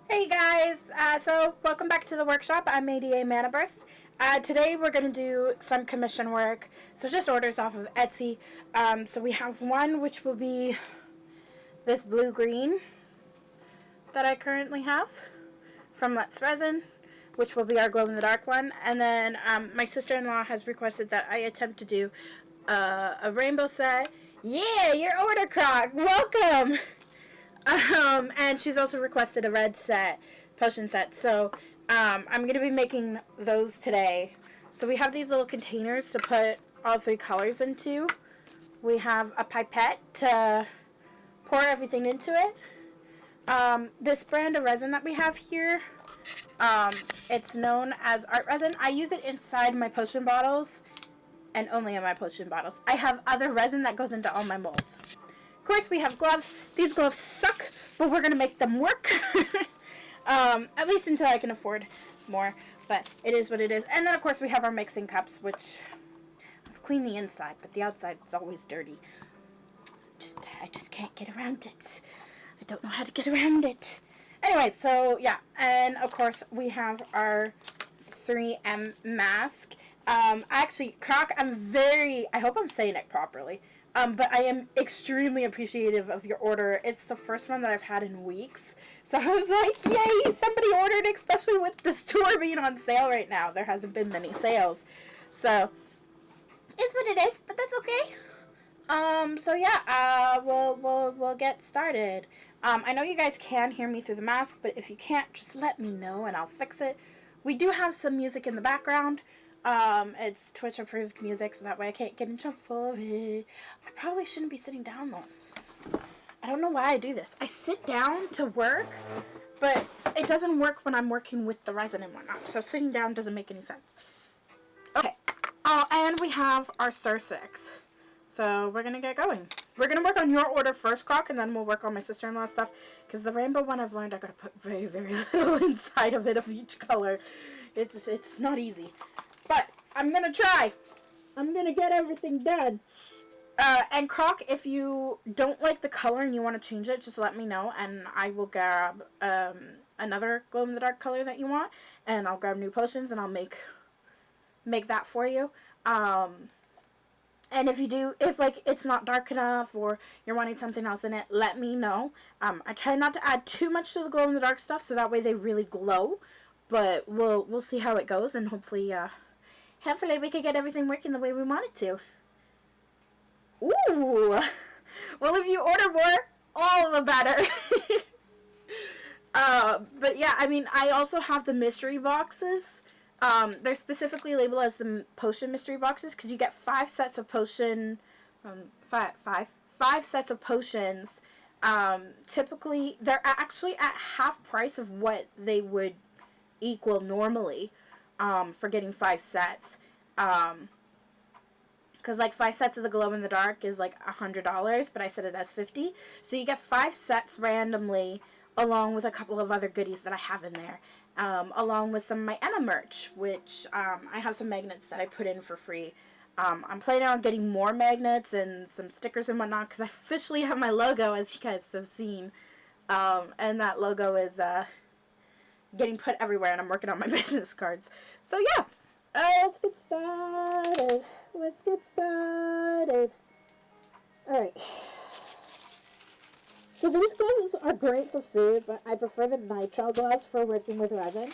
Hey guys, so welcome back to the workshop. I'm ADA Manaburst. Today we're going to do some commission work, so just orders off of Etsy. So we have one which will be this blue-green that I currently have from Let's Resin, which will be our glow-in-the-dark one. And then my sister-in-law has requested that I attempt to do a rainbow set. Yeah, your order, Croc! Welcome! And she's also requested a red set, potion set. So I'm going to be making those today. So we have these little containers to put all three colors into. We have a pipette to pour everything into it. This brand of resin that we have here, it's known as art resin. I use it inside my potion bottles and only in my potion bottles. I have other resin that goes into all my molds. Of course, we have gloves. These gloves suck, but we're going to make them work. At least until I can afford more. But it is what it is. And then, of course, we have our mixing cups, which I've cleaned the inside, but the outside is always dirty. I just can't get around it. I don't know how to get around it. Anyway, so, yeah. And, of course, we have our 3M mask. Actually, Croc, I hope I'm saying it properly. But I am extremely appreciative of your order. It's the first one that I've had in weeks. So I was like, yay, somebody ordered, especially with the store being on sale right now. There hasn't been many sales. So, it's what it is, but that's okay. So yeah, we'll get started. I know you guys can hear me through the mask, but if you can't, just let me know and I'll fix it. We do have some music in the background. It's Twitch approved music, so that way I can't get in trouble for it. I probably shouldn't be sitting down though. I don't know why I do this. I sit down to work, but it doesn't work when I'm working with the resin and whatnot. So sitting down doesn't make any sense. Okay. And we have our Sur-6. So we're going to get going. We're going to work on your order first, Croc, and then we'll work on my sister-in-law stuff. Because the rainbow one I've learned I got to put very, very little inside of it of each color. It's not easy. But I'm going to try. I'm going to get everything done. And Croc, if you don't like the color and you want to change it, just let me know. And I will grab another glow-in-the-dark color that you want. And I'll grab new potions and I'll make that for you. And if like it's not dark enough or you're wanting something else in it, let me know. I try not to add too much to the glow in the dark stuff, so that way they really glow. But we'll see how it goes, and hopefully we can get everything working the way we want it to. Ooh, well, if you order more, all the better. But yeah, I mean, I also have the mystery boxes. They're specifically labeled as the potion mystery boxes because you get 5 sets of potion, five sets of potions. Typically, they're actually at half price of what they would equal normally for getting 5 sets. Because like 5 sets of the glow in the dark is like $100, but I said it as $50. So you get 5 sets randomly, along with a couple of other goodies that I have in there, along with some of my Enna merch, which I have some magnets that I put in for free. I'm planning on getting more magnets and some stickers and whatnot, because I officially have my logo, as you guys have seen, and that logo is getting put everywhere, and I'm working on my business cards. So yeah, let's get started. Let's get started. Alright. So these gloves are great for food, but I prefer the nitrile gloves for working with resin.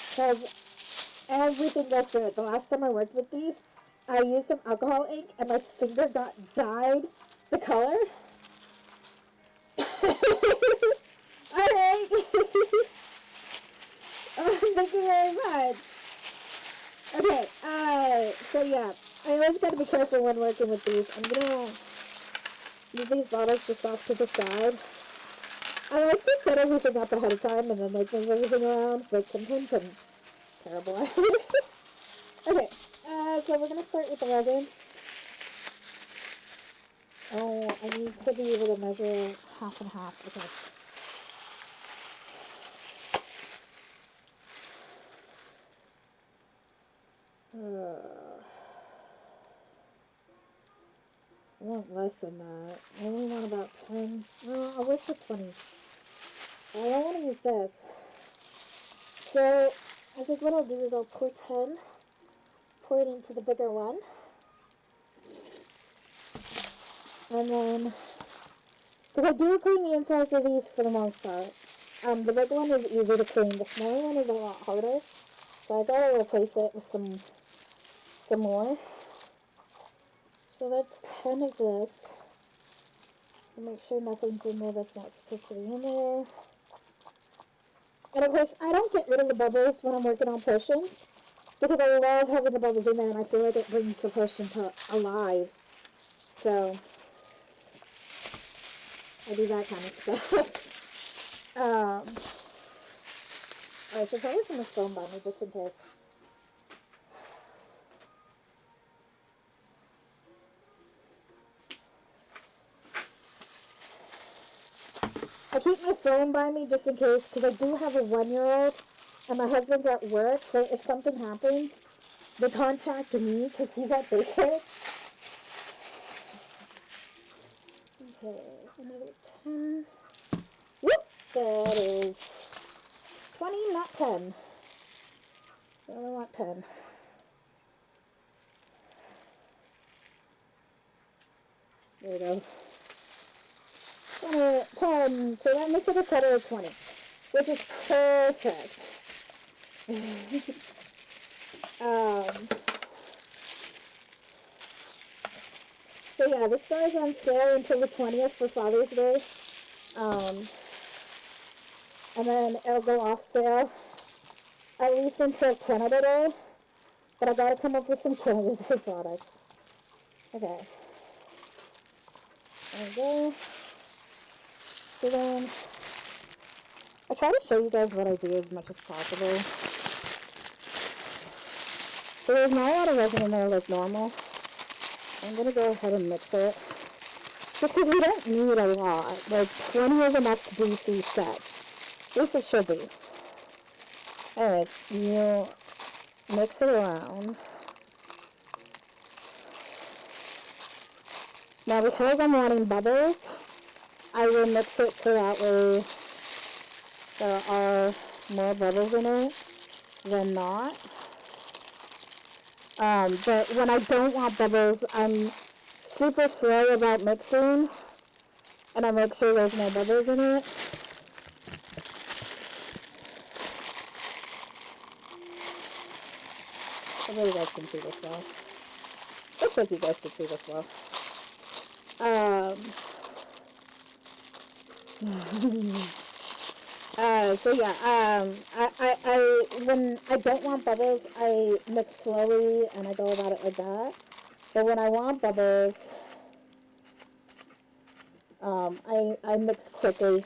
Because everything goes through it. The last time I worked with these, I used some alcohol ink and my finger got dyed the color. Alright. Thank you very much. Okay, so yeah. I always gotta be careful when working with these. I'm gonna use these bottles just off to the side. I like to set everything up ahead of time and then like move everything around, but sometimes I'm terrible at it. Okay, so we're gonna start with the resin. Oh, I need to be able to measure half and half. Okay. I want less than that. I only want about 10. I'll work with 20. I don't want to use this. So I think what I'll do is I'll pour 10, pour it into the bigger one. And then, because I do clean the insides of these for the most part. The big one is easy to clean. The smaller one is a lot harder. So I gotta replace it with some more. So that's 10 of this. And make sure nothing's in there that's not supposed to be in there. And of course, I don't get rid of the bubbles when I'm working on potions, because I love having the bubbles in there and I feel like it brings the potion to alive. So I do that kind of stuff. Alright, so probably some phone by me just in case. I keep my phone by me just in case, because I do have a 1-year-old and my husband's at work, so if something happens, they contact me because he's at daycare. Okay, another 10. Whoop! That is 20, not 10. I only want 10. There we go. 10. So that makes it a total of 20, which is perfect. So yeah, this star's on sale until the 20th for Father's Day. And then it'll go off sale at least until Canada Day. But I gotta come up with some Canada Day products. Okay. There we go. So then, I try to show you guys what I do as much as possible. So there's not a lot of resin in there like normal. I'm gonna go ahead and mix it. Just because we don't need a lot. Like 20 is enough to do 3 sets. At least it should be. Alright, you mix it around. Now because I'm wanting bubbles, I will mix it so that way there are more bubbles in it than not. But when I don't want bubbles, I'm super slow about mixing, and I make sure there's no bubbles in it. I know you guys can see this well. Looks like you guys can see this well. So yeah, when I don't want bubbles, I mix slowly and I go about it like that. But when I want bubbles, I mix quickly.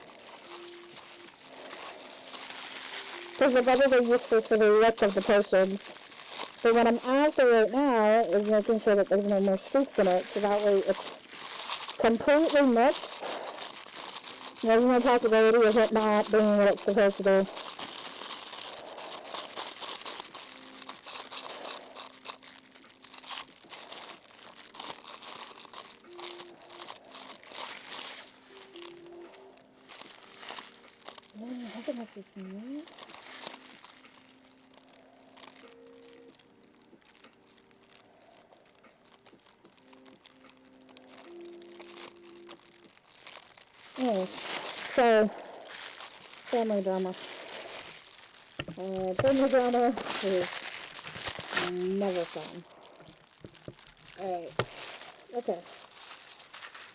Because the bubbles are useful for the look of the potion. But what I'm after right now is making sure that there's no more streaks in it, so that way it's completely mixed. There's no possibility of it not being what it's supposed to do. I think this is neat. Anyway, so family drama. Family drama is never fun. Alright, okay.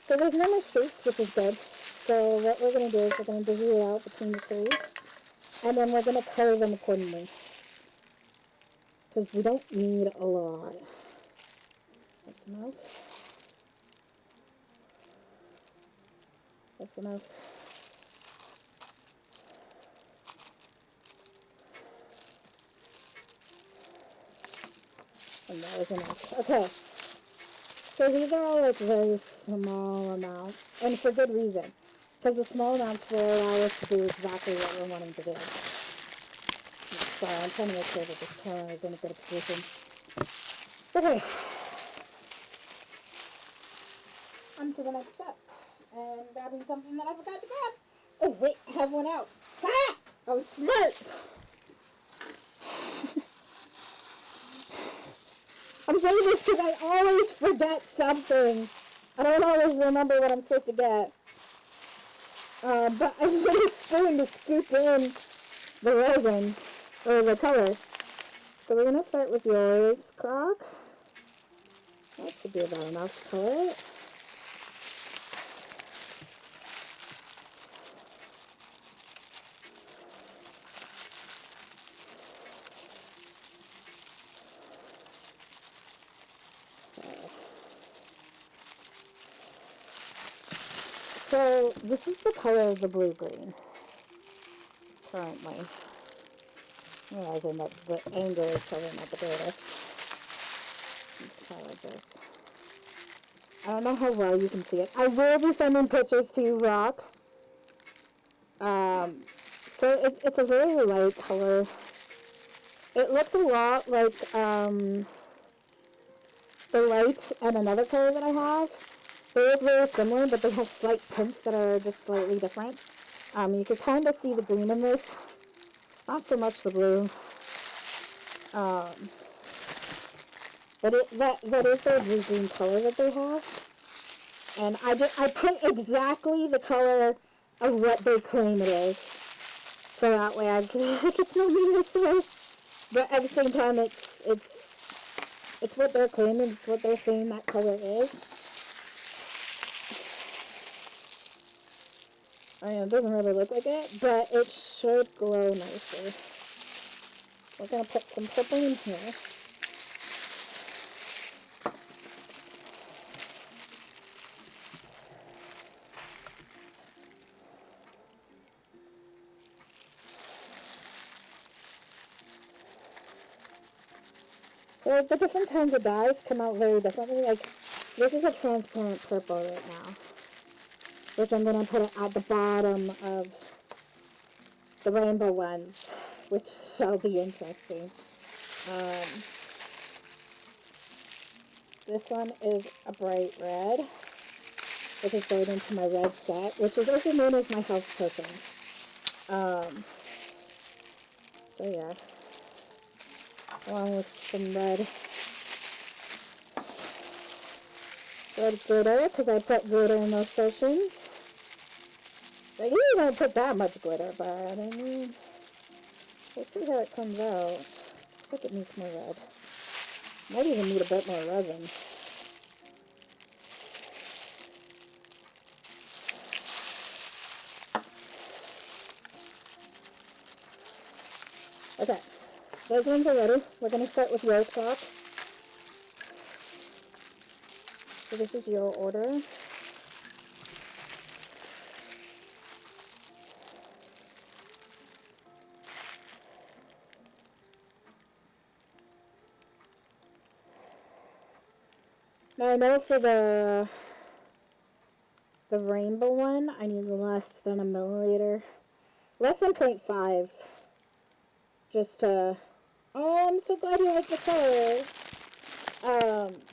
So there's no more streaks, which is good. So what we're going to do is we're going to divvy it out between the 3. And then we're going to color them accordingly. Because we don't need a lot. That's enough. That's enough. And that was enough. Okay. So these are all like very small amounts. And for good reason. Because the small amounts will allow us to do exactly what we're wanting to do. Sorry, I'm trying to make sure that this camera is in a good position. Okay. On to the next step. And grabbing something that I forgot to grab. Oh, wait, I have one out. Ah! I was smart. I'm saying this because I always forget something. I don't always remember what I'm supposed to get. But I need a spoon to scoop in the resin, or the color. So we're going to start with yours, Croc. That should be about enough to color it. So this is the color of the blue-green currently. Realizing that the angle is probably not the greatest. Let's try like this. I don't know how well you can see it. I will be sending pictures to you, Rock. So it's a very light color. It looks a lot like the light and another color that I have. They look very similar, but they have slight tints that are just slightly different. You can kind of see the green in this. Not so much the blue. But that is their blue-green color that they have. And I put exactly the color of what they claim it is. So that way I can tell me this way. But at the same time, it's what they're claiming. It's what they're saying that color is. I mean, it doesn't really look like it, but it should glow nicely. We're going to put some purple in here. So the different kinds of dyes come out very differently. Like, this is a transparent purple right now, which I'm going to put at the bottom of the rainbow ones, which shall be interesting. This one is a bright red, which is going into my red set, which is also known as my health potions. So yeah, along with some red glitter, because I put glitter in those potions. I usually don't put that much glitter, but I mean, we'll see how it comes out. Looks like it needs more red. Might even need a bit more resin. Okay, those ones are ready. We're going to start with your clock. So this is your order. Now I know for the rainbow one, I need less than a milliliter. Less than 0.5. Just to... Oh, I'm so glad you like the color.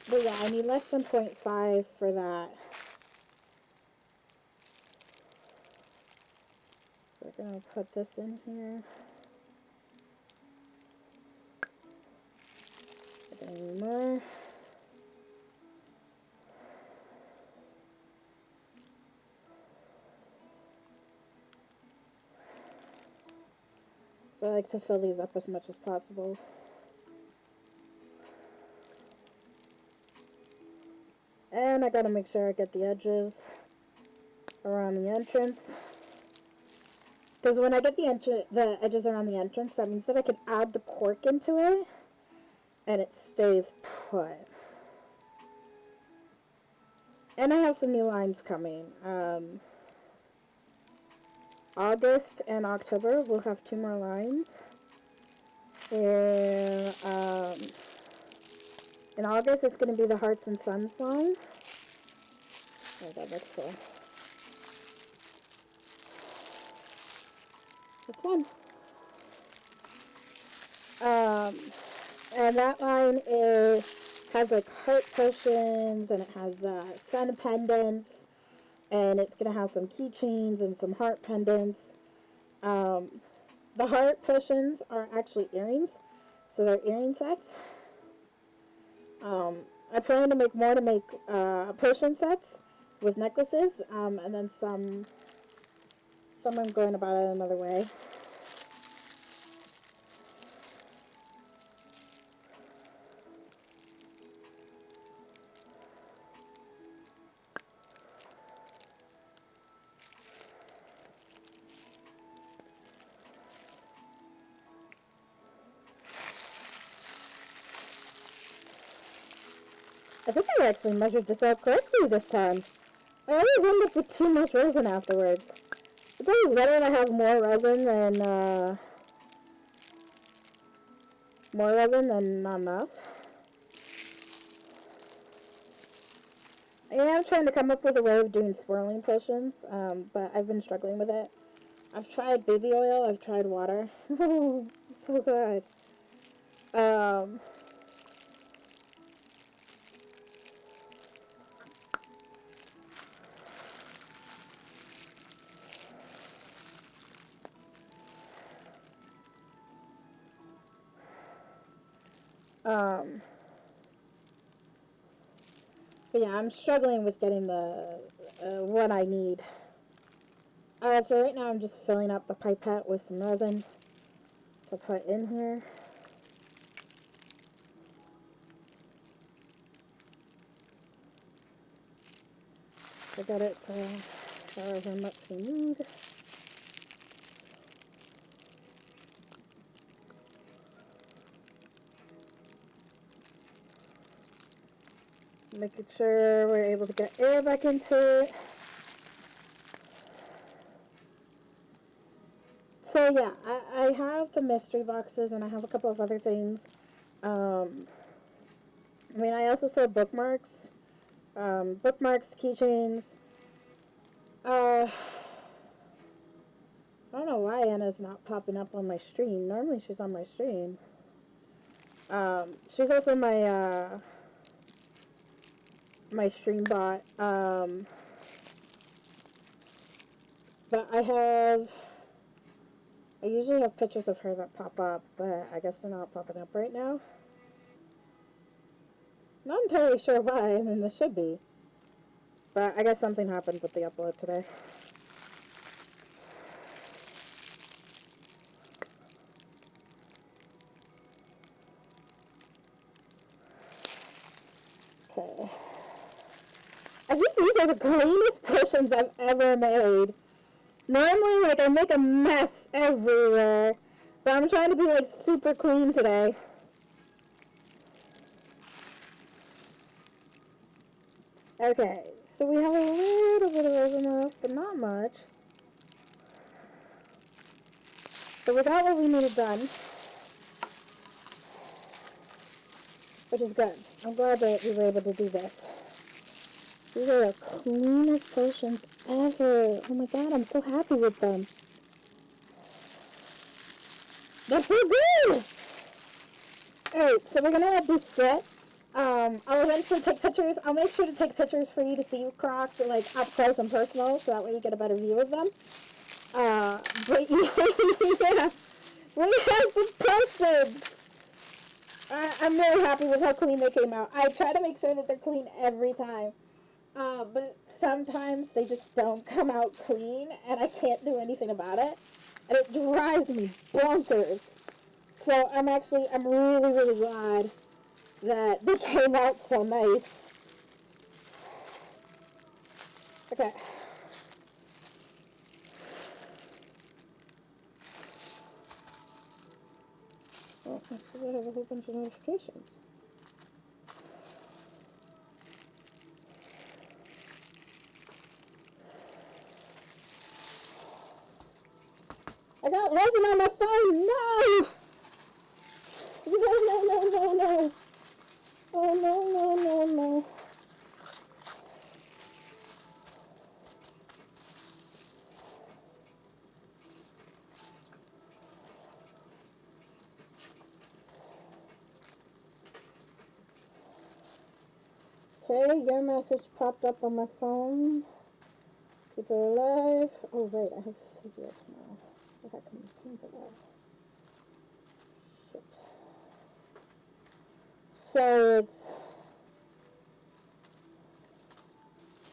But yeah, I need less than 0.5 for that. We're going to put this in here. Put any more. So I like to fill these up as much as possible. And I gotta make sure I get the edges around the entrance. Because when I get the edges around the entrance, that means that I can add the cork into it, and it stays put. And I have some new lines coming. August and October, we'll have 2 more lines. Where, in August, it's going to be the Hearts and Suns line. Oh, that looks cool. It's fun. And that line has like heart potions, and it has sun pendants, and it's going to have some keychains and some heart pendants. The heart cushions are actually earrings, so they're earring sets. I plan to make more to make cushion sets with necklaces, and then some I'm going about it another way. I think I actually measured this out correctly this time. I always end up with too much resin afterwards. It's always better to have more resin than not enough. I am trying to come up with a way of doing swirling potions, but I've been struggling with it. I've tried baby oil, I've tried water. So good. Um, um, but yeah, I'm struggling with getting the what I need. So right now I'm just filling up the pipette with some resin to put in here. I got it however much we need. Making sure we're able to get air back into it. So yeah, I have the mystery boxes and I have a couple of other things. I mean, I also sell bookmarks, keychains. I don't know why Anna's not popping up on my stream. Normally she's on my stream. She's also my stream bot. But I usually have pictures of her that pop up, but I guess they're not popping up right now. Not entirely sure why. I mean, they should be. But I guess something happened with the upload today. Okay. I think these are the cleanest potions I've ever made. Normally, like, I make a mess everywhere. But I'm trying to be, like, super clean today. Okay, so we have a little bit of resin left, but not much. So we got what we needed done. Which is good. I'm glad that we were able to do this. These are the cleanest potions ever. Oh my god, I'm so happy with them. They're so good! Alright, so we're gonna have this set. I'll eventually take pictures. I'll make sure to take pictures for you to see Crocs, like, up close and personal, so that way you get a better view of them. But yeah, we have some potions! I'm really happy with how clean they came out. I try to make sure that they're clean every time. But sometimes they just don't come out clean, and I can't do anything about it. And it drives me bonkers. So I'm really, really glad that they came out so nice. Okay. Well, actually I have a whole bunch of notifications. I got resin on my phone! No! No. Oh, no. Okay, your message popped up on my phone. Keep her alive. Oh, right, I have physio tomorrow. If I can paint it up. Shit. So it's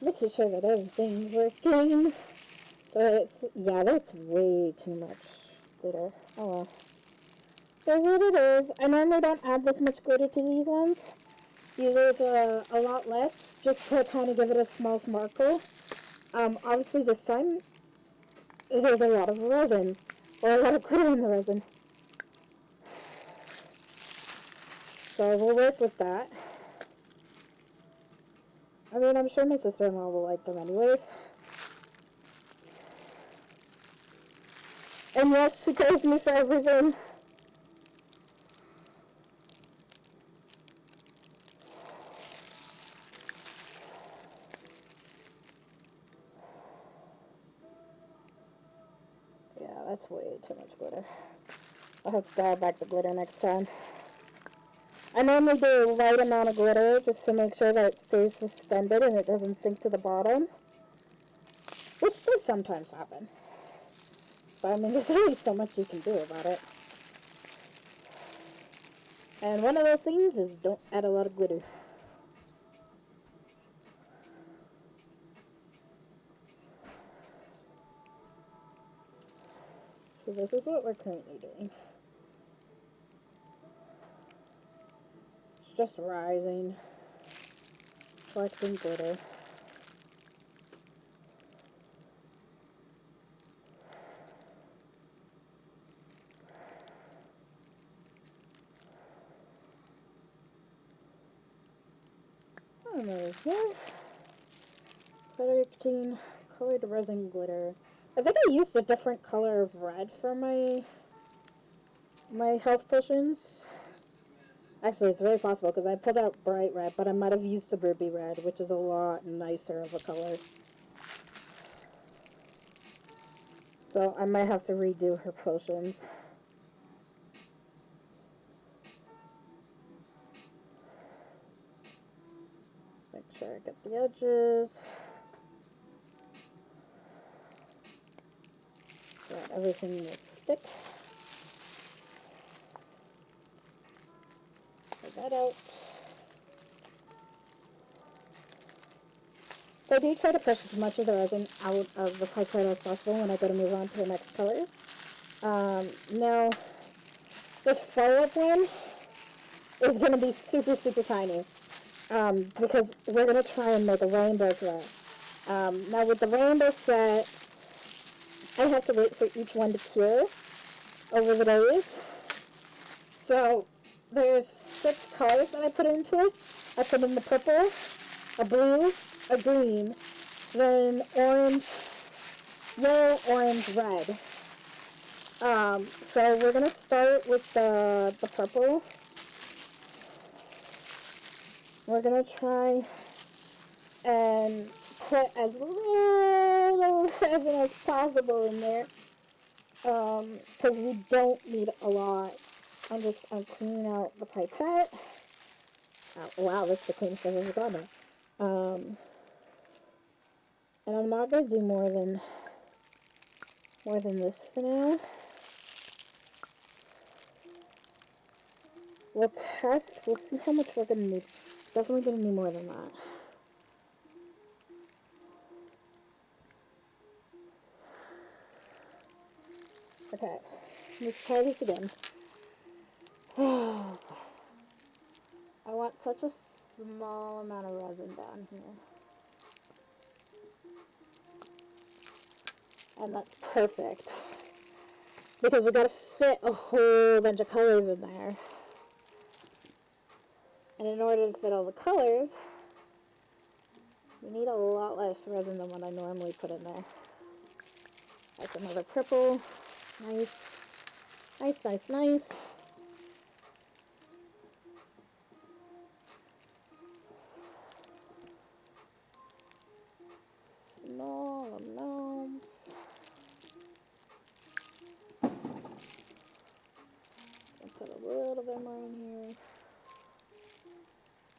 making sure that everything's working. But it's, yeah, that's way too much glitter. Oh well. That's what it is. I normally don't add this much glitter to these ones. Usually it's a lot less, just to kind of give it a small sparkle. Obviously this time, there's a lot of resin, or a lot of glitter in the resin. So we'll work with that. I mean, I'm sure my sister-in-law will like them anyways. And yes, she pays me for everything. Yeah, that's way too much glitter. I'll have to dial back the glitter next time. I normally do a light amount of glitter just to make sure that it stays suspended and it doesn't sink to the bottom. Which does sometimes happen. But I mean, there's only so much you can do about it. And one of those things is don't add a lot of glitter. So this is what we're currently doing. It's just rising, collecting glitter. And there's here. Collecting colored resin glitter. I think I used a different color of red for my health potions. Actually, it's very possible because I pulled out bright red, but I might have used the ruby red, which is a lot nicer of a color. So I might have to redo her potions. Make sure I get the edges. So that everything will stick. Pull that out. So I do try to push as much of the resin out of the pipette as possible when I go to move on to the next color. Now, this follow-up one is going to be super, super tiny. Because we're going to try and make a rainbow set. Now with the rainbow set, I have to wait for each one to cure over the days. So there's 6 colors that I put into it. I put in the purple, a blue, a green, then orange, yellow, orange, red. So we're going to start with the purple. We're going to try and put as little resin as possible in there. Because we don't need a lot. I'm cleaning out the pipette. Oh, wow, that's the cleanest I've ever gotten it. And I'm not going to do more than this for now. We'll test. We'll see how much we're going to need. Definitely going to need more than that. Okay, let's try this again. I want such a small amount of resin down here. And that's perfect. Because we gotta fit a whole bunch of colors in there. And in order to fit all the colors, we need a lot less resin than what I normally put in there. That's another purple. Nice. Nice, nice, nice. Small amounts. I'll put a little bit more in here.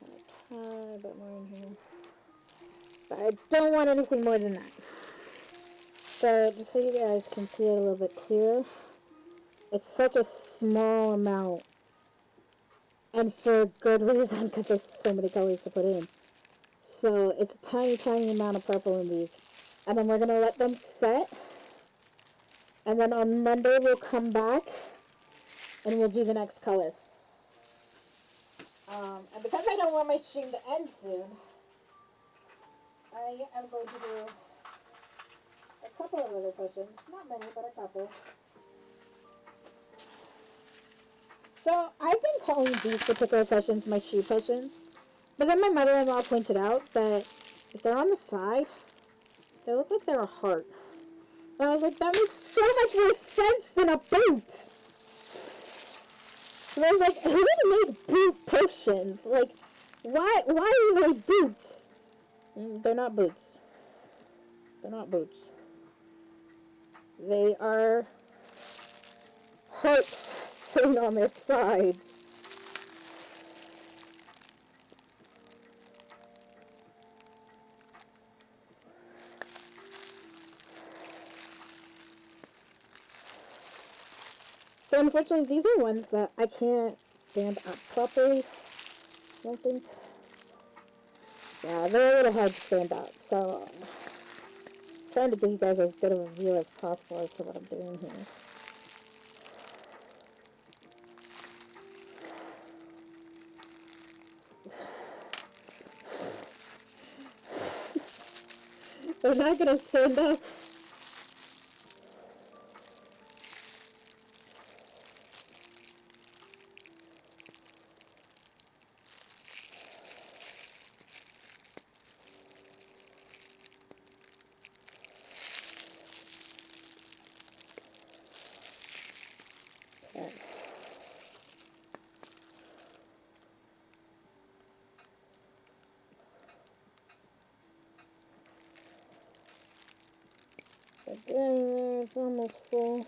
And a tiny bit more in here. But I don't want anything more than that. So, just so you guys can see it a little bit clearer, it's such a small amount. And for good reason, because there's so many colors to put in. So, it's a tiny, tiny amount of purple in these. And then we're going to let them set. And then on Monday, we'll come back and we'll do the next color. And because I don't want my stream to end soon, I am going to do a couple of other cushions. Not many, but a couple. So I've been calling these particular cushions my shoe cushions. But then my mother-in-law pointed out that if they're on the side, they look like they're a heart. And I was like, that makes so much more sense than a boot. And I was like, who would make boot potions? Like, why are they boots? They're not boots. They're not boots. They are hearts sitting on their sides. So unfortunately, these are ones that I can't stand up properly. I don't think. Yeah, they're a little hard to stand up. So I'm trying to give you guys as good of a view as possible as to what I'm doing here. They're not gonna stand up. Okay. Again, it's almost full.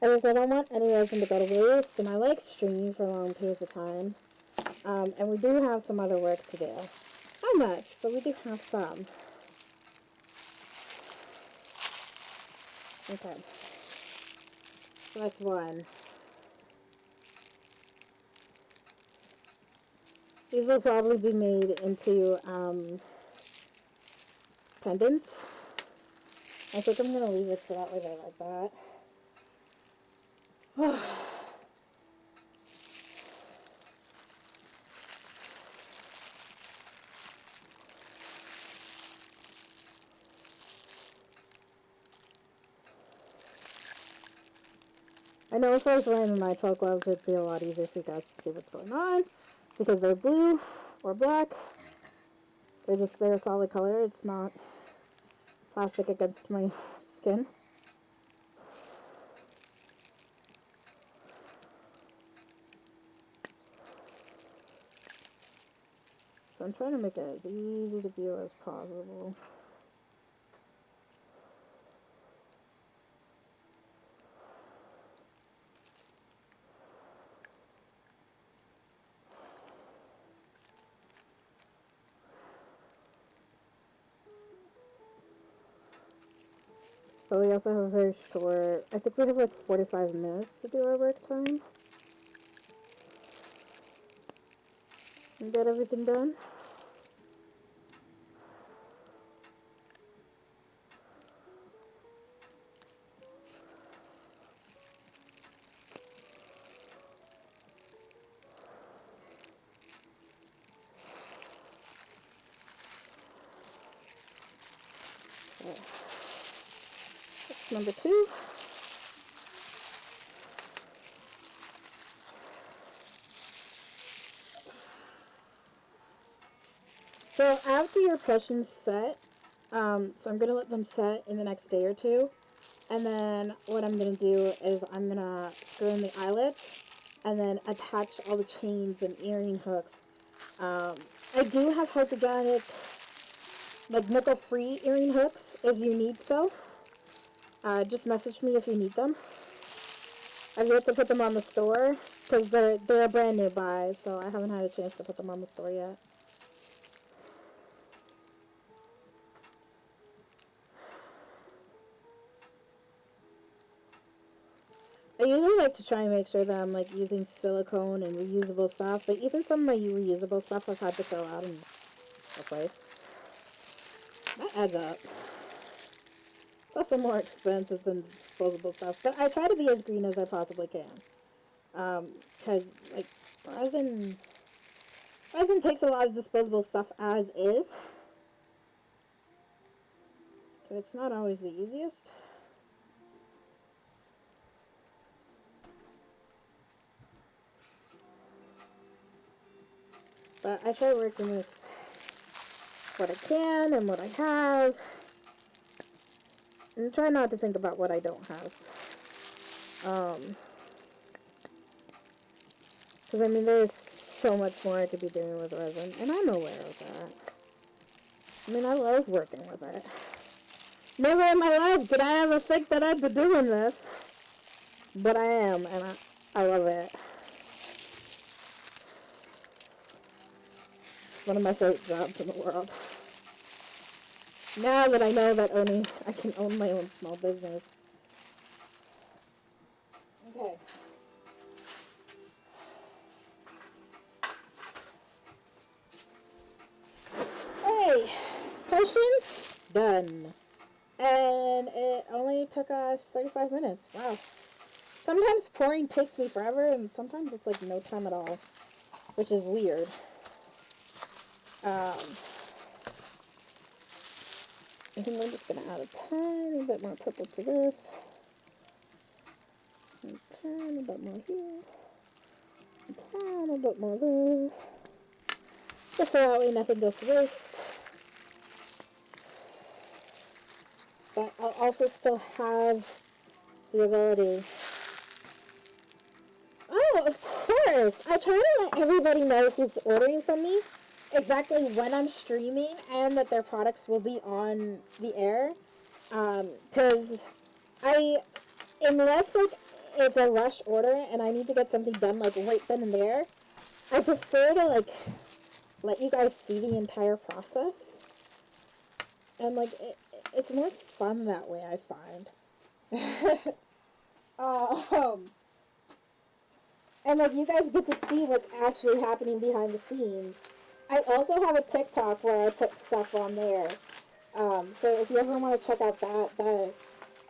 I don't want any resin to go to waste, and I like stringing for long periods of time. And we do have some other work to do. Not much, but we do have some. Okay. So that's one. These will probably be made into pendants. I think I'm going to leave it so that way they're like that. I know if I was wearing the nitrile gloves, it'd be a lot easier for you guys to see what's going on. Because they're blue or black. They're a solid color. It's not plastic against my skin. So I'm trying to make it as easy to view as possible. But we also have a very short, I think we have like 45 minutes to do our work time. And get everything done. Okay. That's number 2. So after your cushions set, so I'm going to let them set in the next day or two. And then what I'm going to do is I'm going to screw in the eyelets and then attach all the chains and earring hooks. I do have hypergonic, like nickel-free earring hooks if you need so. Just message me if you need them. I've yet to put them on the store, because they're a brand new buy, so I haven't had a chance to put them on the store yet. I usually like to try and make sure that I'm like using silicone and reusable stuff, but even some of my reusable stuff I've had to throw out in the place. That adds up. It's also more expensive than disposable stuff, but I try to be as green as I possibly can. Because like resin takes a lot of disposable stuff as is, so it's not always the easiest. But I try working with what I can and what I have, and try not to think about what I don't have. Because I mean, there's so much more I could be doing with resin, and I'm aware of that. I mean, I love working with it. Never in my life did I ever think that I'd be doing this, but I am, and I love it. It's one of my favorite jobs in the world. Now that I know that I can own my own small business. Okay. Hey, potions done. And it only took us 35 minutes. Wow. Sometimes pouring takes me forever, and sometimes it's like no time at all, which is weird. I think I'm just going to add a tiny bit more purple to this. A tiny bit more here. A tiny bit more there. Just so that way nothing goes to waste. But I'll also still have the ability. Oh, of course! I try to let everybody know who's ordering from me exactly when I'm streaming and that their products will be on the air. Because unless like it's a rush order and I need to get something done like right then and there, I prefer to like let you guys see the entire process. And like it's more fun that way, I find. And like you guys get to see what's actually happening behind the scenes. I also have a TikTok where I put stuff on there. So if you ever want to check out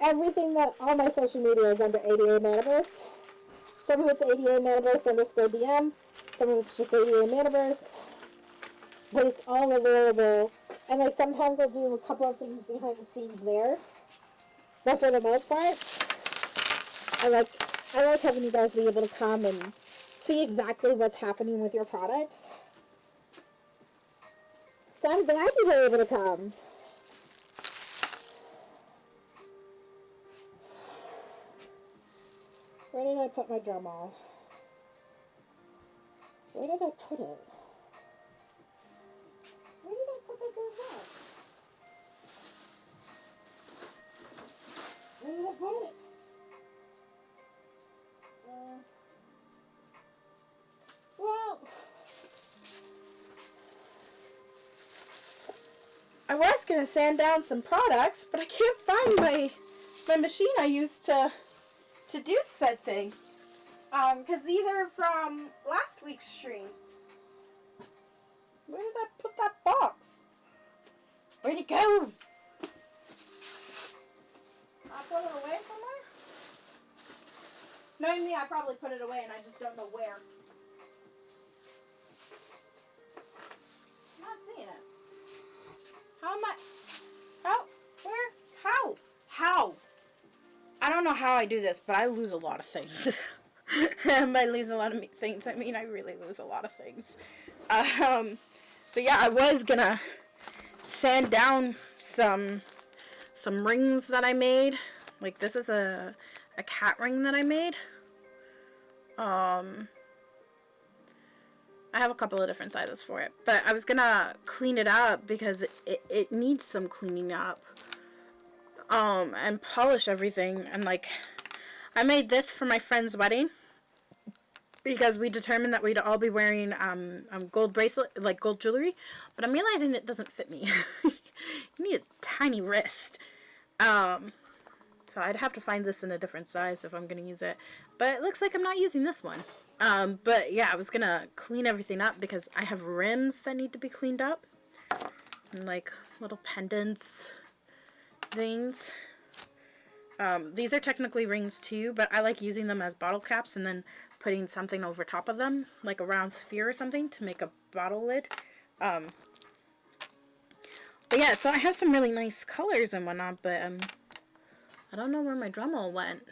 everything that all my social media is under ADA Manaverse. Some of it's ADA Manaverse _DM. Some of it's just ADA Manaverse. But it's all available. And like sometimes I'll do a couple of things behind the scenes there. But for the most part, I like having you guys be able to come and see exactly what's happening with your products. So I'm glad you were able to come. Where did I put my Dremel? Where did I put it? Where did I put the Dremel? Where did I put it? Well, I was gonna sand down some products, but I can't find my machine I used to do said thing. Because these are from last week's stream. Where did I put that box? Where'd it go? I put it away somewhere? Knowing me, I probably put it away and I just don't know where. I'm not seeing it. How am I? How? Where? How? How? I don't know how I do this, but I lose a lot of things. And by lose a lot of things, I mean I really lose a lot of things. So yeah, I was gonna sand down some rings that I made. Like this is a cat ring that I made. I have a couple of different sizes for it, but I was gonna clean it up because it needs some cleaning up. And polish everything, and like I made this for my friend's wedding. because we determined that we'd all be wearing gold bracelet, like gold jewelry, but I'm realizing it doesn't fit me. You need a tiny wrist. So I'd have to find this in a different size if I'm going to use it. But it looks like I'm not using this one. But yeah, I was going to clean everything up because I have rims that need to be cleaned up. And like little pendants, things. These are technically rings too, but I like using them as bottle caps and then putting something over top of them, like a round sphere or something, to make a bottle lid. But yeah, so I have some really nice colors and whatnot, but I don't know where my Dremel went.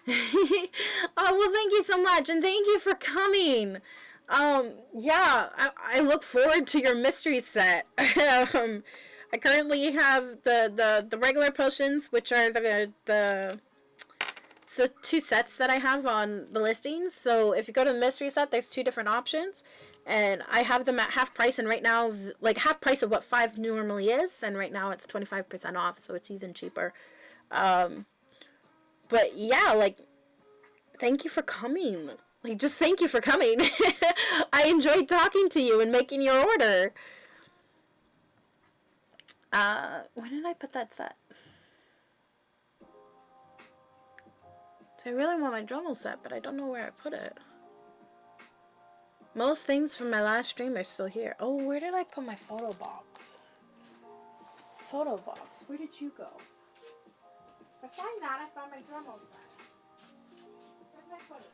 Oh, well, thank you so much, and thank you for coming. Yeah, I look forward to your mystery set. I currently have the regular potions, which are the two sets that I have on the listings. So if you go to the mystery set, there's two different options, and I have them at half price. And right now, like half price of what 5 normally is, and right now it's 25% off, so it's even cheaper. But yeah, like, thank you for coming. Like, just thank you for coming. I enjoyed talking to you and making your order. When did I put that set? So I really want my Dremel set, but I don't know where I put it. Most things from my last stream are still here. Oh, where did I put my photo box? Photo box, where did you go? If I find that, I found my Dremel set. Where's my photos?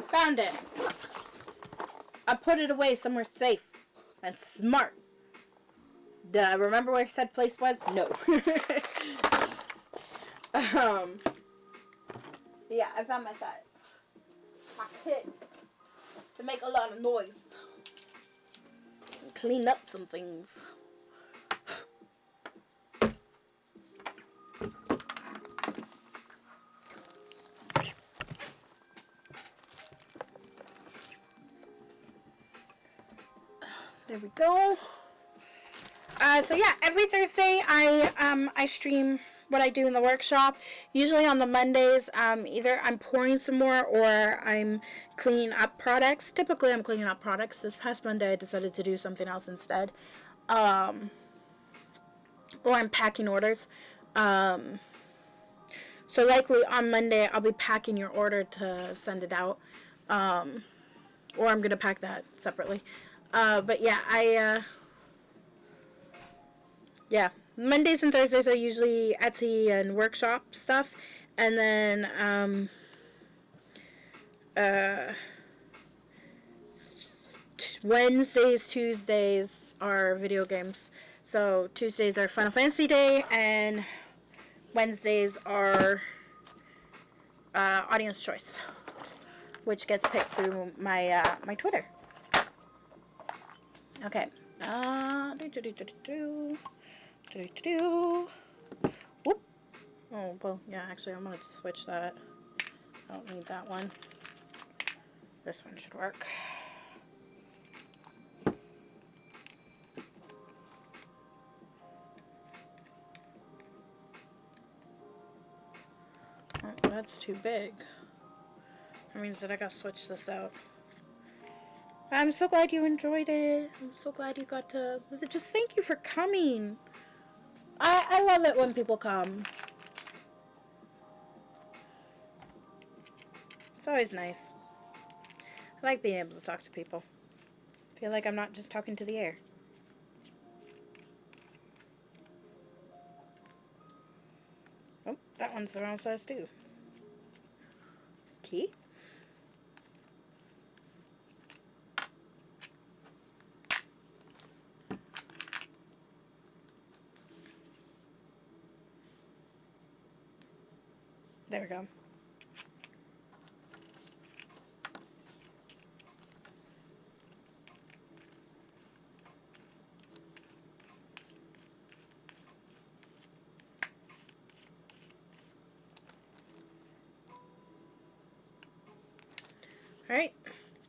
Found it. I put it away somewhere safe and smart. Did I remember where said place was? No. Yeah, I found my set. My kit to make a lot of noise. And clean up some things. There we go. So yeah, every Thursday I stream what I do in the workshop. Usually on the Mondays, either I'm pouring some more or I'm cleaning up products. Typically I'm cleaning up products. This past Monday I decided to do something else instead. Or I'm packing orders. So likely on Monday I'll be packing your order to send it out. Or I'm going to pack that separately. But yeah, yeah, Mondays and Thursdays are usually Etsy and workshop stuff, and then Wednesdays, Tuesdays are video games. So Tuesdays are Final Fantasy Day, and Wednesdays are Audience Choice, which gets picked through my my Twitter. Okay. Whoop. Oh, well, yeah, actually, I'm going to switch that. I don't need that one. This one should work. Oh, that's too big. That means that I gotta switch this out. I'm so glad you enjoyed it. I'm so glad you got to... Just thank you for coming. I love it when people come. It's always nice. I like being able to talk to people. I feel like I'm not just talking to the air. Oh, that one's the wrong size too. Key? There we go.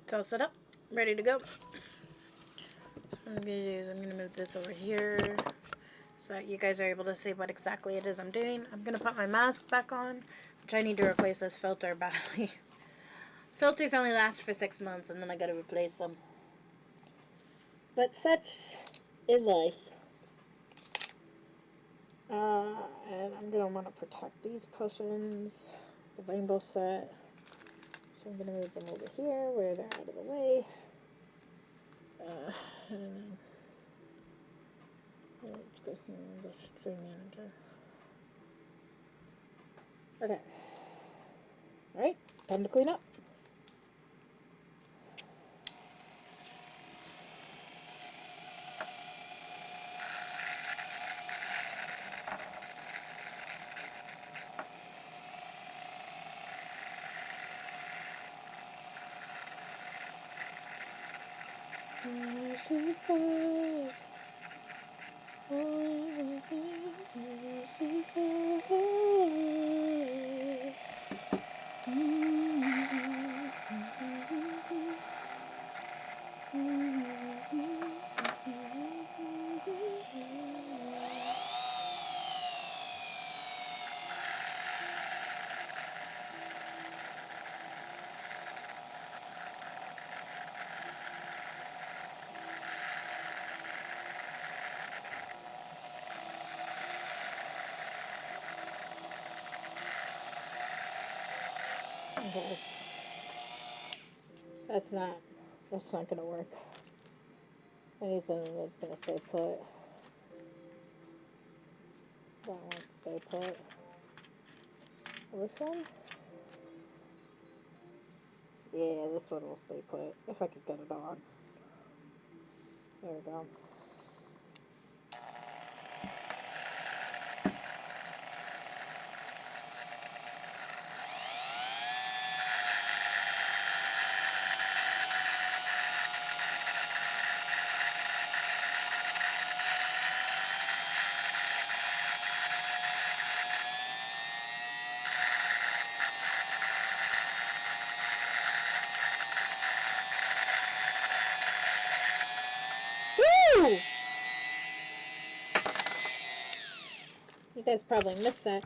It's all set up, ready to go. So what I'm going to do is I'm going to move this over here so that you guys are able to see what exactly it is I'm doing. I'm going to put my mask back on, which I need to replace this filter badly. Filters only last for 6 months and then I got to replace them. But such is life. And I'm going to want to protect these potions, the rainbow set. So I'm going to move them over here where they're out of the way. And then let's go here and the stream manager. Okay. Alright, time to clean up. Okay. That's not gonna work. I need something that's gonna stay put. That won't stay put. This one? Yeah, this one will stay put. If I could get it on. There we go. Woo! You guys probably missed that.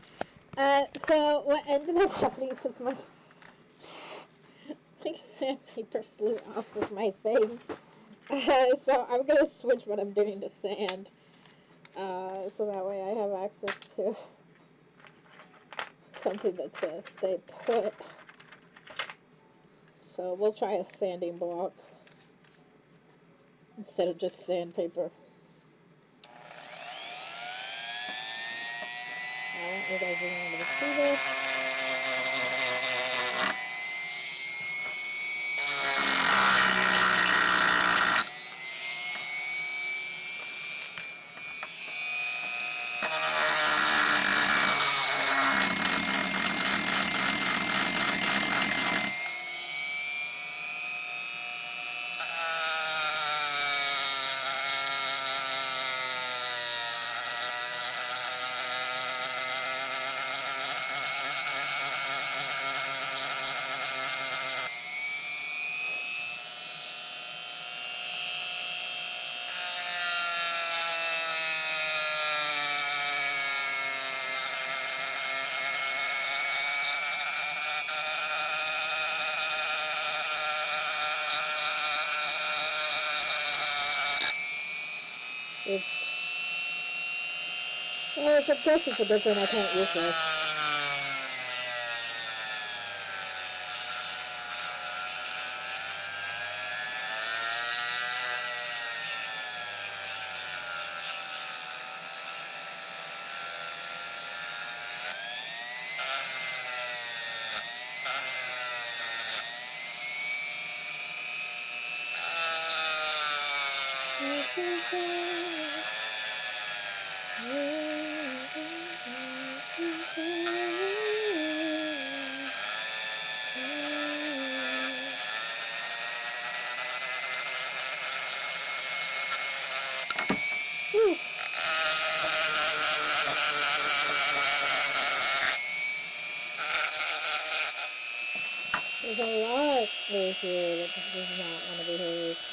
So what ended up happening was my sandpaper flew off of my thing. So I'm gonna switch what I'm doing to sand. So that way I have access to something that's gonna stay put. So we'll try a sanding block instead of just sandpaper. I want you guys to be able to see this. Well, it's a guess it's a good thing I can't use this. There's a lot. There's here. This does not want to behave.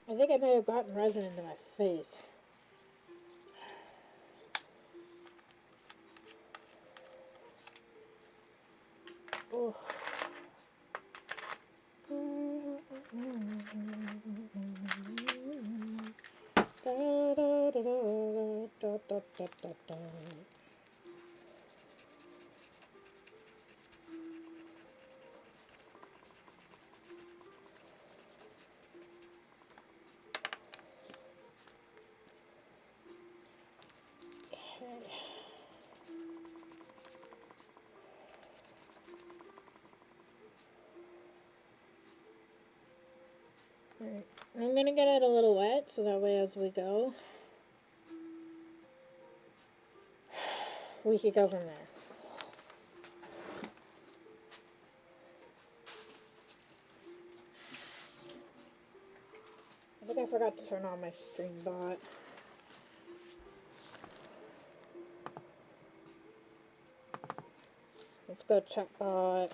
I think I may have gotten resin into my face. Oh. Da, da, da, da, da, da, da, da. Alright, I'm gonna get it a little wet so that way as we go, we could go from there. I think I forgot to turn on my stream bot. Let's go check bot.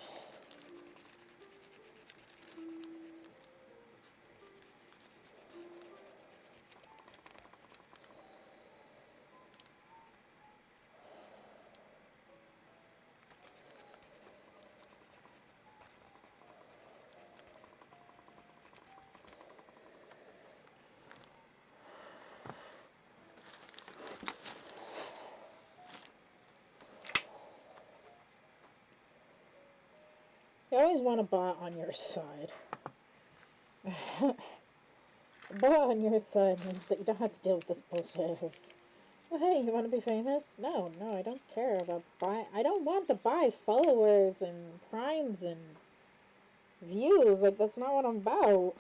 You always want a bot on your side. A bot on your side means that you don't have to deal with this bullshit. Oh, hey, you want to be famous? No, I don't care about I don't want to buy followers and primes and views. Like, that's not what I'm about.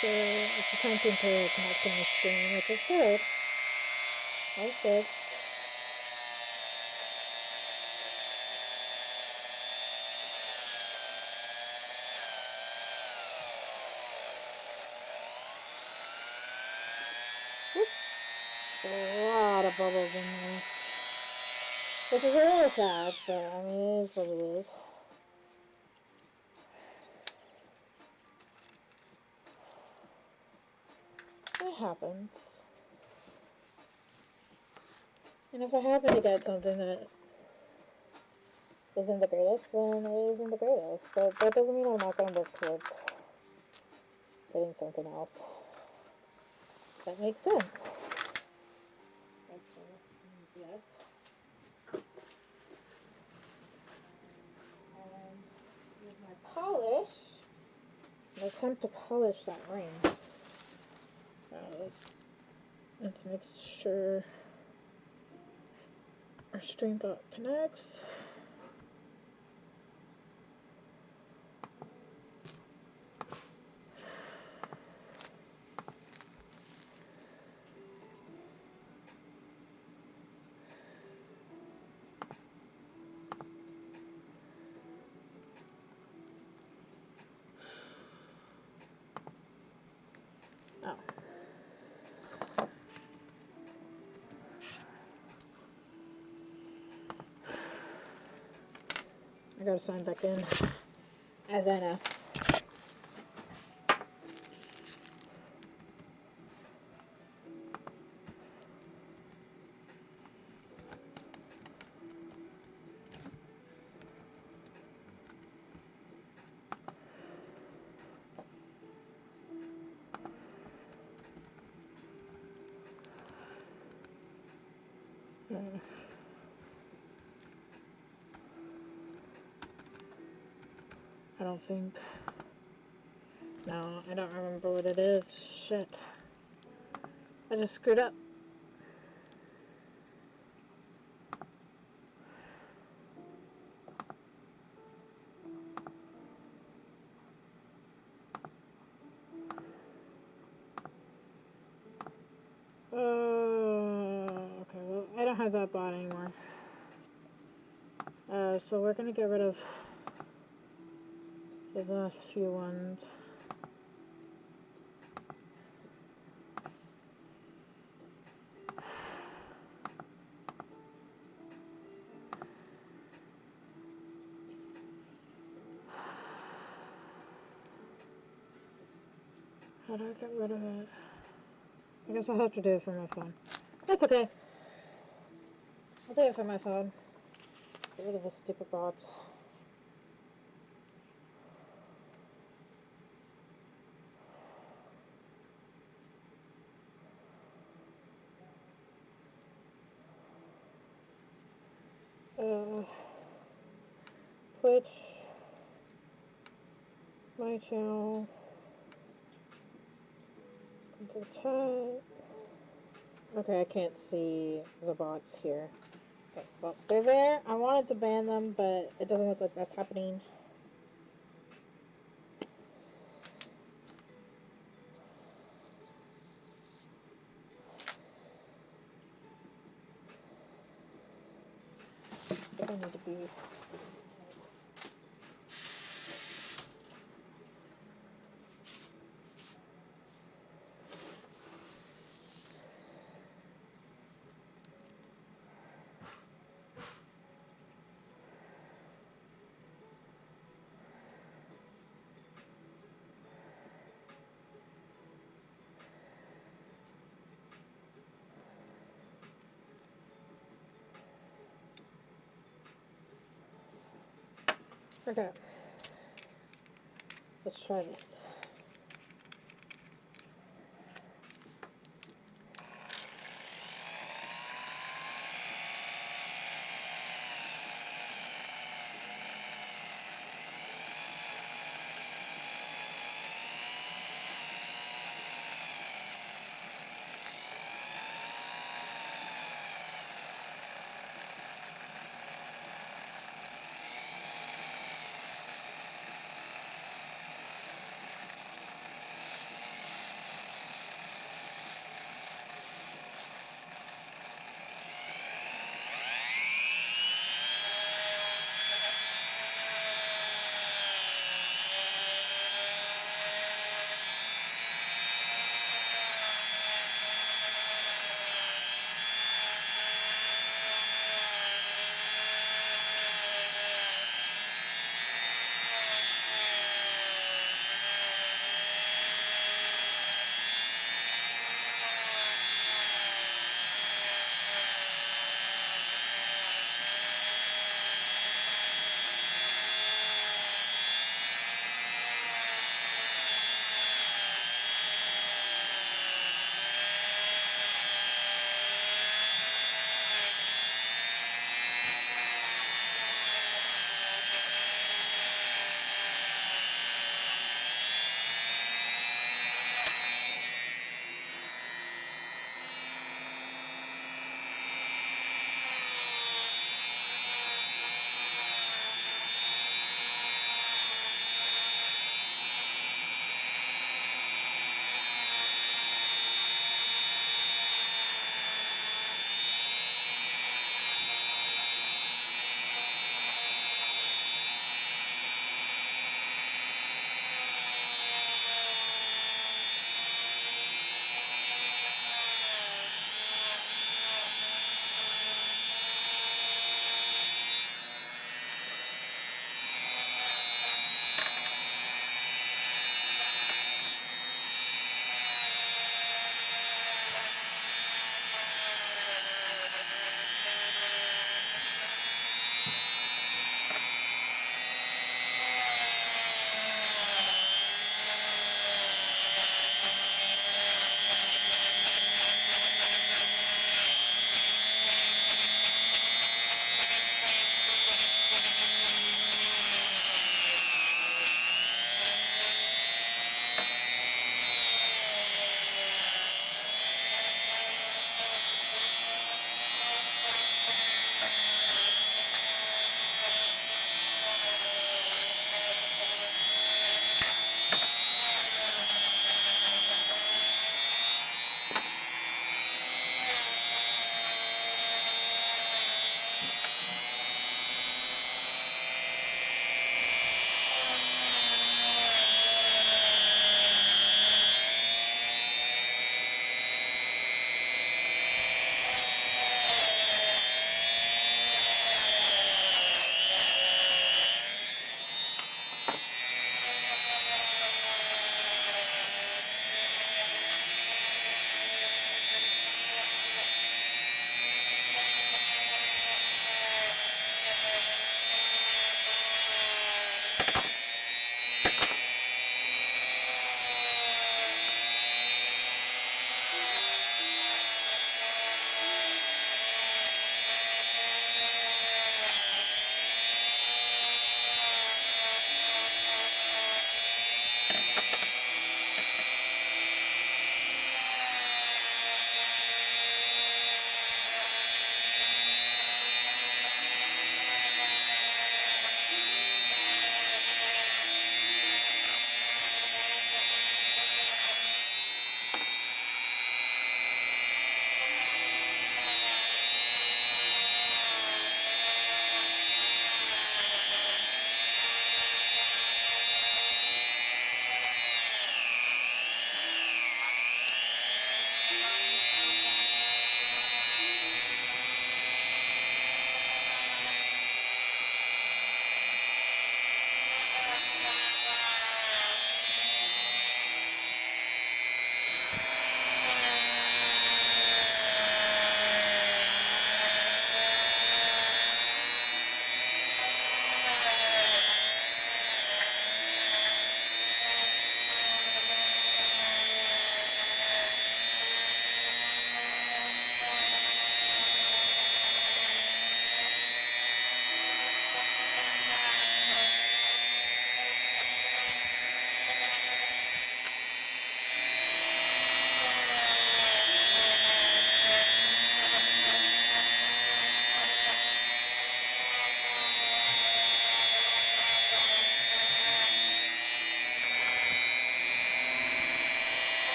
It's attempting to connect to my screen, which is good. That's good. A lot of bubbles in there. Which is a little sad, but I mean, it is what it is. It happens. And if I happen to get something that isn't the greatest, then it isn't the greatest. But that doesn't mean I'm not going to work towards getting something else. That makes sense. Yes. And here's my polish. An attempt to polish that ring. Let's make sure our stream dot connects. Oh. I gotta sign back in as Anna. I don't think. No, I don't remember what it is. Shit. I just screwed up. have that bot anymore. So we're gonna get rid of those last few ones. How do I get rid of it? I guess I'll have to do it from my phone. That's okay. I'll do it from my phone. Get rid of the stupid bots. Twitch, my channel, come to the chat. Okay, I can't see the bots here. Okay, well, they're there. I wanted to ban them, but it doesn't look like that's happening. I need to be. Okay. Let's try this.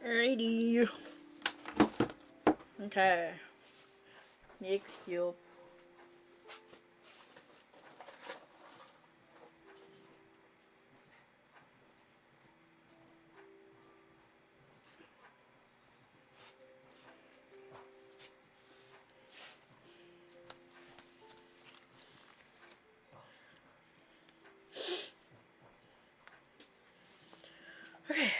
Alrighty. Okay. Next you. Okay.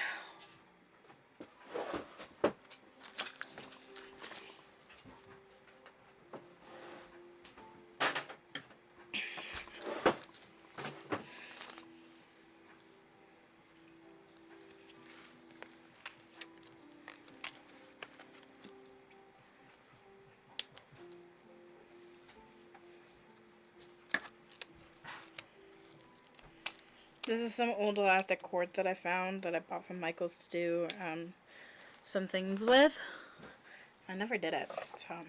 This is some old elastic cord that I found that I bought from Michael's to do some things with. I never did it, so I'm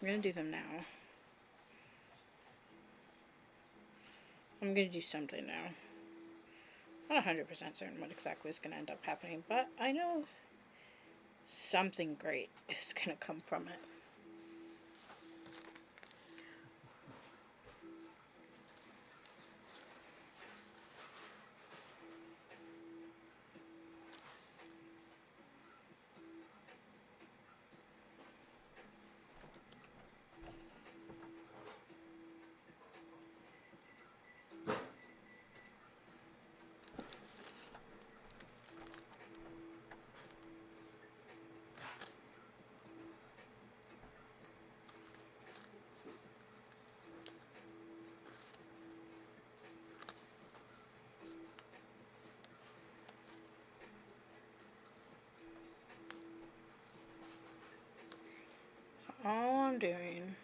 gonna do them now. I'm gonna do something now. Not 100% certain what exactly is gonna end up happening, but I know something great is gonna come from it. All I'm doing...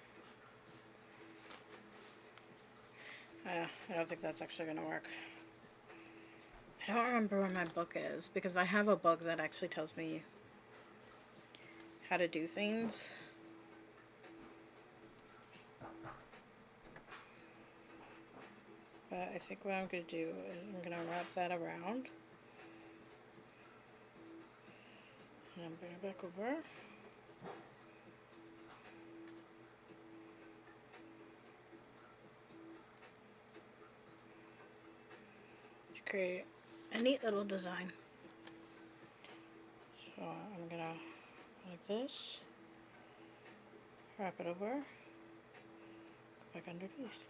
I don't think that's actually gonna work. I don't remember where my book is, because I have a book that actually tells me how to do things. But I think what I'm gonna do is I'm gonna wrap that around. And bring it back over. To create a neat little design. So I'm gonna, like this, wrap it over, go back underneath.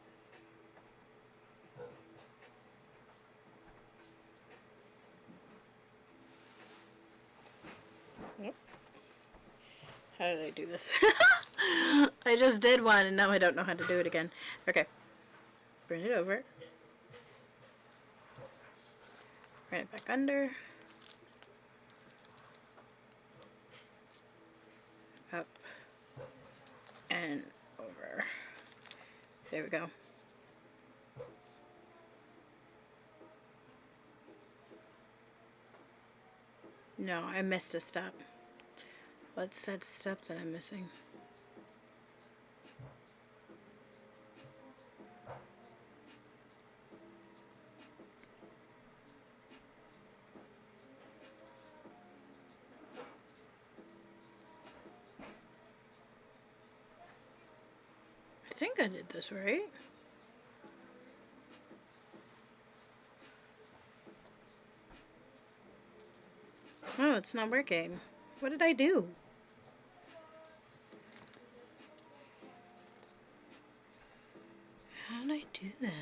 Yep. How did I do this? I just did one and now I don't know how to do it again. Okay. Bring it over. Bring it back under. Up. And over. There we go. No, I missed a step. What's that step that I'm missing? I think I did this right. Oh, it's not working. What did I do? How did I do that?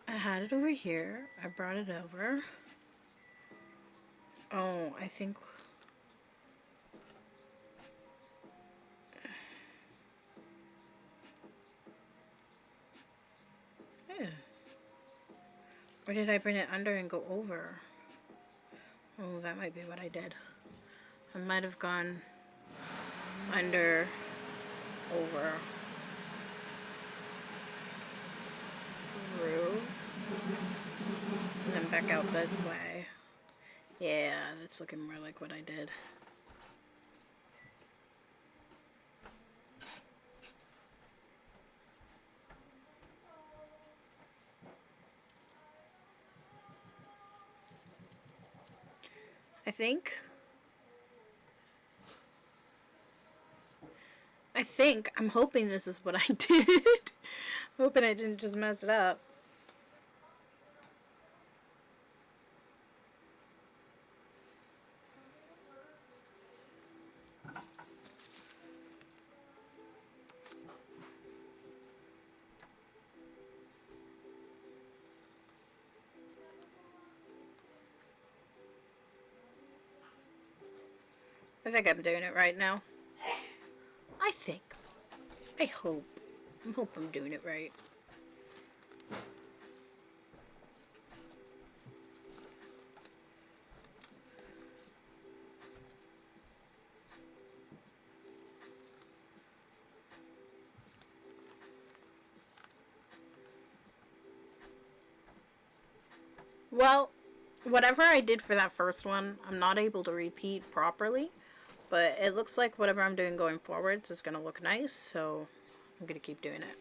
I had it over here. I brought it over. Oh, I think... Yeah. Or did I bring it under and go over? Oh, that might be what I did. I might have gone under, over, through, and then back out this way. Yeah, that's looking more like what I did. I think. I'm hoping this is what I did. Hoping I didn't just mess it up. I think I'm doing it right now. I think. I hope. I hope I'm doing it right. Well, whatever I did for that first one, I'm not able to repeat properly. But it looks like whatever I'm doing going forwards is going to look nice, so I'm going to keep doing it.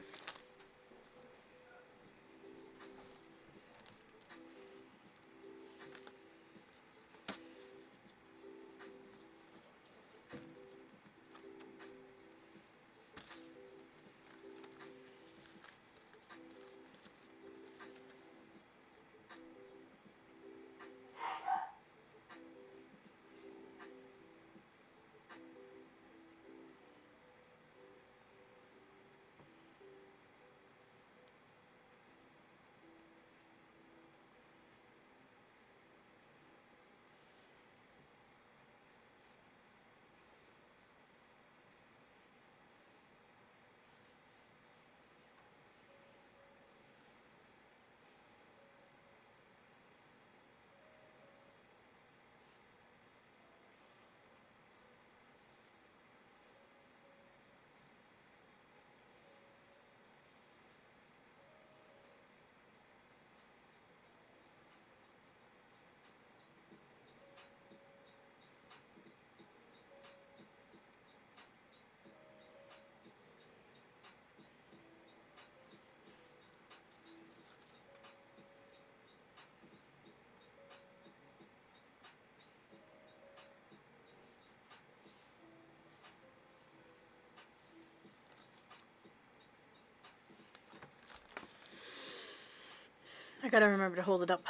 I gotta remember to hold it up.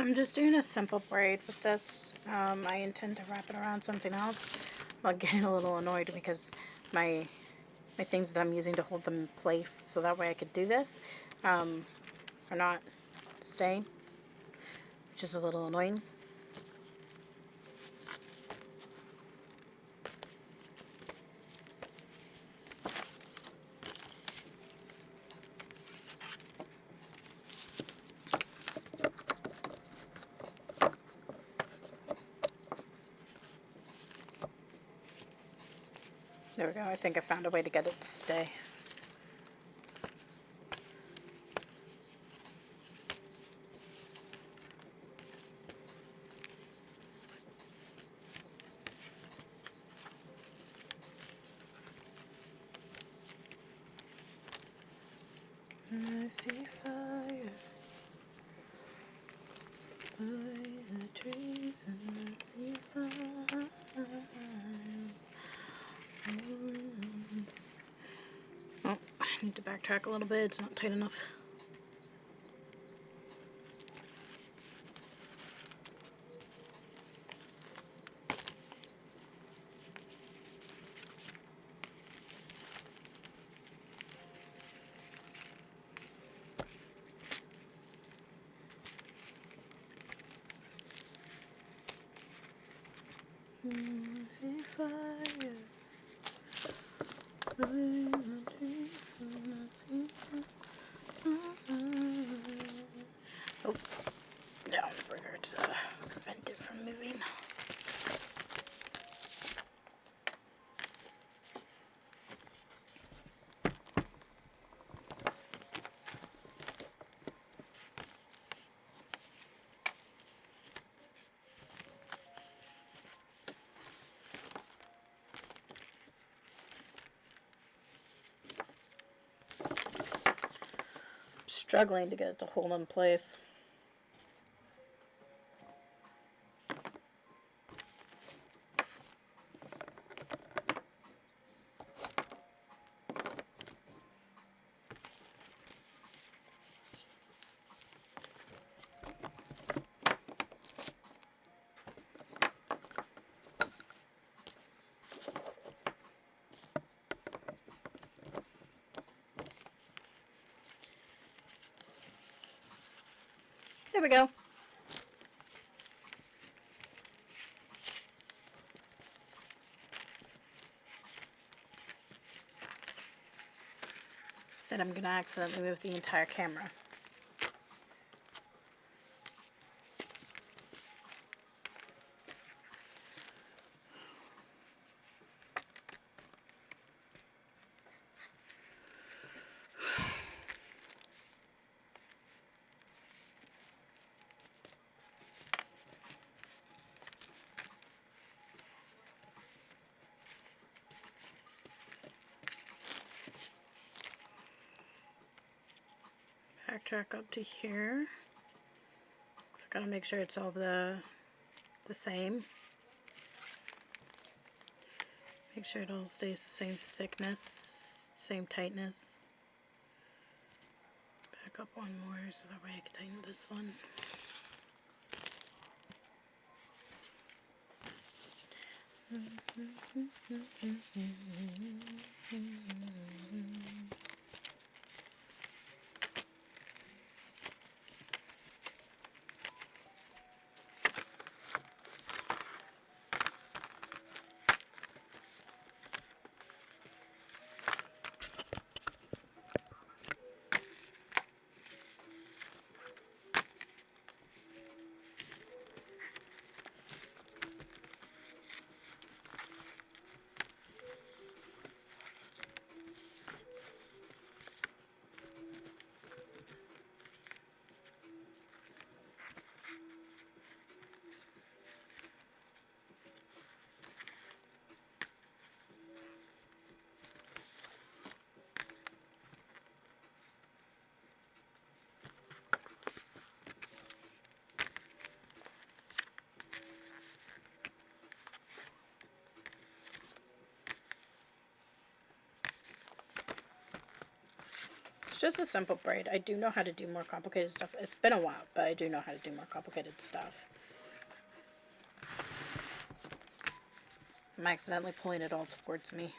So I'm just doing a simple braid with this. I intend to wrap it around something else. I'm getting a little annoyed because my things that I'm using to hold them in place so that way I could do this are not staying, which is a little annoying. There we go. I think I found a way to get it to stay. I see fire by the trees and I see fire. Oh, I need to backtrack a little bit. It's not tight enough. I see fire. Oh, down further to prevent it from moving. Struggling to get it to hold in place. There we go. Instead, I'm going to accidentally move the entire camera. Backtrack up to here. So gotta make sure it's all the same. Make sure it all stays the same thickness, same tightness. Back up one more so that way I can tighten this one. just a simple braid. I do know how to do more complicated stuff. It's been a while, but I do know how to do more complicated stuff. I'm accidentally pulling it all towards me.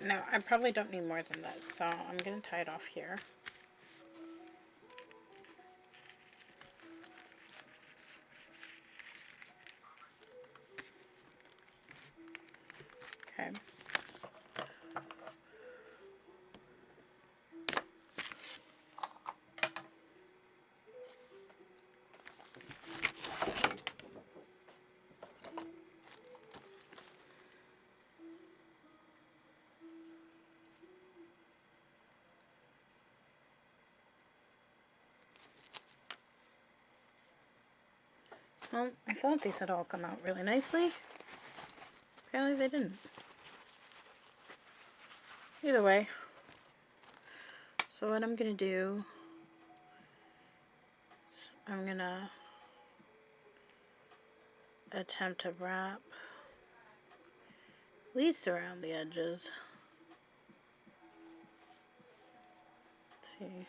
No, I probably don't need more than this, so I'm going to tie it off here. Okay. Well, I thought these had all come out really nicely. Apparently they didn't. Either way. So what I'm going to do is I'm going to attempt to wrap at least around the edges. Let's see.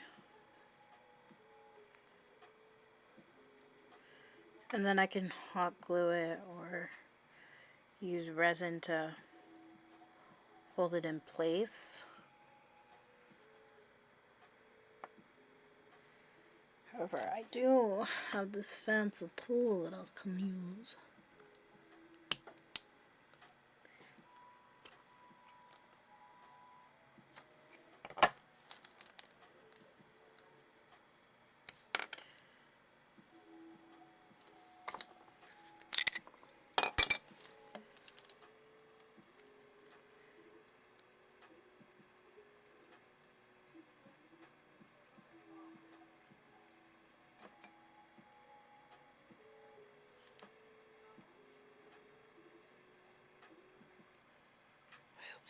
And then I can hot glue it or use resin to hold it in place. However, I do have this fancy tool that I can use.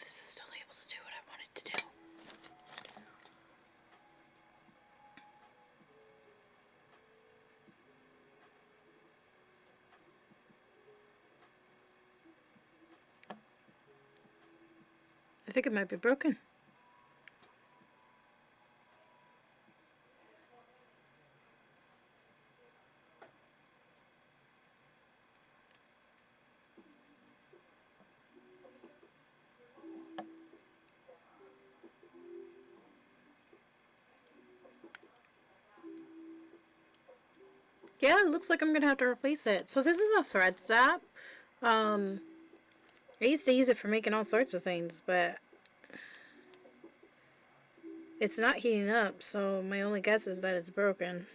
This is still able to do what I want it to do. I think it might be broken. Yeah, it looks like I'm gonna have to replace it. So this is a thread zap. I used to use it for making all sorts of things, but it's not heating up, so my only guess is that it's broken.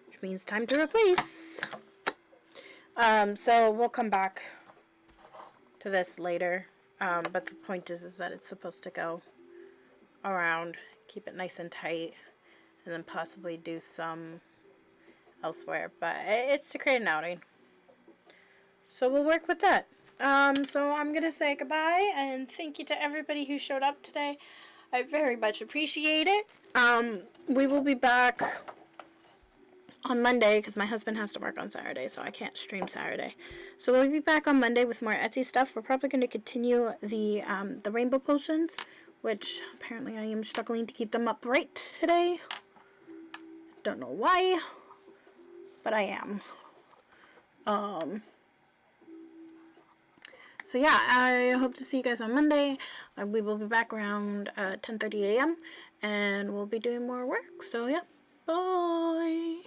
Which means time to replace. So we'll come back to this later. But the point is that it's supposed to go around, keep it nice and tight, and then possibly do some elsewhere. But it's to create an outing. So we'll work with that. So I'm going to say goodbye and thank you to everybody who showed up today. I very much appreciate it. We will be back on Monday because my husband has to work on Saturday, so I can't stream Saturday. So we'll be back on Monday with more Etsy stuff. We're probably going to continue the rainbow potions, which apparently I am struggling to keep them upright today. Don't know why, but I am. So yeah, I hope to see you guys on Monday. We will be back around 10:30 a.m. and we'll be doing more work. So yeah, bye.